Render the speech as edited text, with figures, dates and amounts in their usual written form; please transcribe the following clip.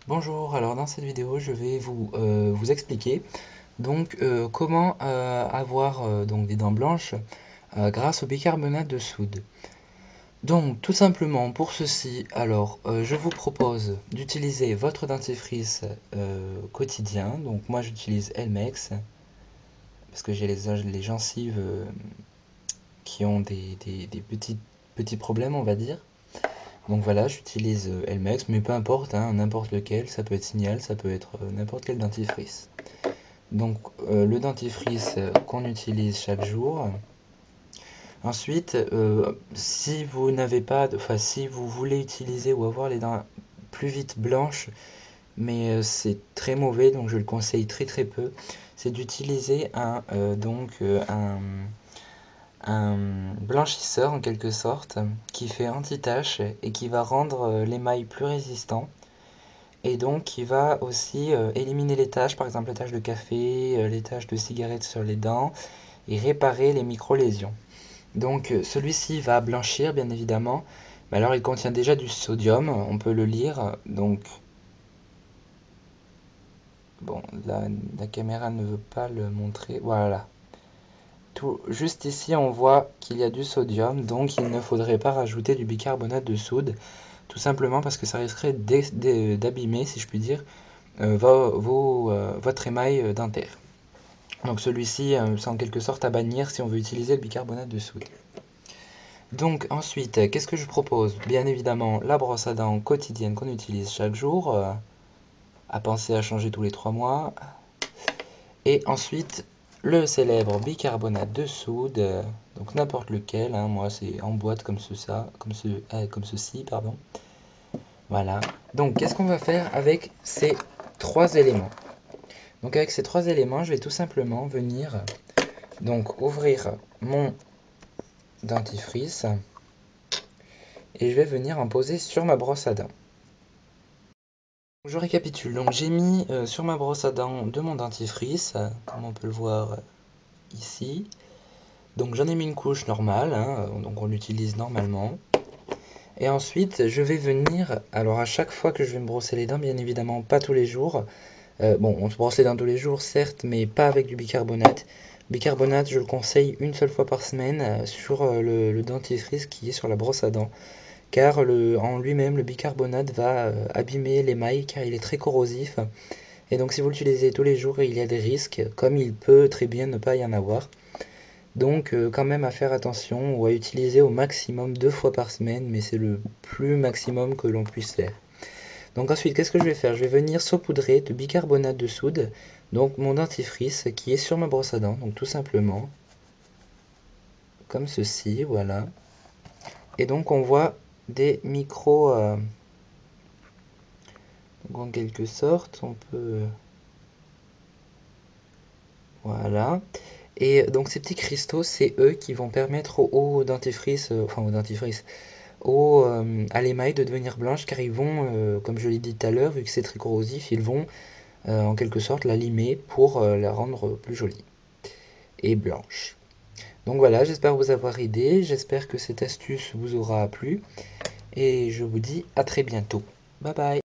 Bonjour, alors dans cette vidéo je vais vous expliquer comment avoir donc des dents blanches grâce au bicarbonate de soude. Donc tout simplement pour ceci, je vous propose d'utiliser votre dentifrice quotidien. Donc moi j'utilise Elmex parce que j'ai les gencives qui ont des petits problèmes, on va dire. Donc voilà, j'utilise Elmex, mais peu importe, hein, n'importe lequel, ça peut être Signal, ça peut être n'importe quel dentifrice. Donc le dentifrice qu'on utilise chaque jour. Ensuite, si vous n'avez pas, si vous voulez utiliser ou avoir les dents plus vite blanches, mais c'est très mauvais, donc je le conseille très peu, c'est d'utiliser un blanchisseur en quelque sorte, qui fait anti-tache et qui va rendre l'émail plus résistant. Et donc qui va aussi éliminer les taches, par exemple les taches de café, les taches de cigarette sur les dents, et réparer les micro-lésions. Donc celui-ci va blanchir bien évidemment, mais alors il contient déjà du sodium, on peut le lire, donc bon la caméra ne veut pas le montrer, voilà. Juste ici on voit qu'il y a du sodium, donc il ne faudrait pas rajouter du bicarbonate de soude, tout simplement parce que ça risquerait d'abîmer, si je puis dire, votre émail dentaire. Donc celui-ci, c'est en quelque sorte à bannir si on veut utiliser le bicarbonate de soude. Donc ensuite, qu'est-ce que je propose? Bien évidemment, la brosse à dents quotidienne qu'on utilise chaque jour, à penser à changer tous les 3 mois. Et ensuite, le célèbre bicarbonate de soude, donc n'importe lequel, hein, moi c'est en boîte comme ceci, pardon. Voilà. Donc qu'est-ce qu'on va faire avec ces 3 éléments? Donc avec ces 3 éléments, je vais tout simplement venir donc ouvrir mon dentifrice et je vais venir en poser sur ma brosse à dents. Je récapitule, donc j'ai mis sur ma brosse à dents de mon dentifrice, comme on peut le voir ici. Donc j'en ai mis une couche normale, hein, donc on l'utilise normalement. Et ensuite je vais venir, alors à chaque fois que je vais me brosser les dents, bien évidemment pas tous les jours. Bon, on se brosse les dents tous les jours, certes, mais pas avec du bicarbonate. Bicarbonate, je le conseille une seule fois par semaine sur le dentifrice qui est sur la brosse à dents. Car en lui-même, le bicarbonate va abîmer l'émail car il est très corrosif. Et donc si vous l'utilisez tous les jours, il y a des risques, comme il peut très bien ne pas y en avoir. Donc quand même à faire attention ou à utiliser au maximum 2 fois par semaine, mais c'est le plus maximum que l'on puisse faire. Donc ensuite, qu'est-ce que je vais faire? Je vais venir saupoudrer de bicarbonate de soude, donc mon dentifrice qui est sur ma brosse à dents, donc tout simplement, comme ceci, voilà. Et donc on voit des micros, donc en quelque sorte, on peut, voilà. Et donc ces petits cristaux, c'est eux qui vont permettre au dentifrice, à l'émail de devenir blanche, car ils vont, comme je l'ai dit tout à l'heure, vu que c'est très corrosif, ils vont en quelque sorte la limer pour la rendre plus jolie et blanche. Donc voilà, j'espère vous avoir aidé, j'espère que cette astuce vous aura plu, et je vous dis à très bientôt. Bye bye.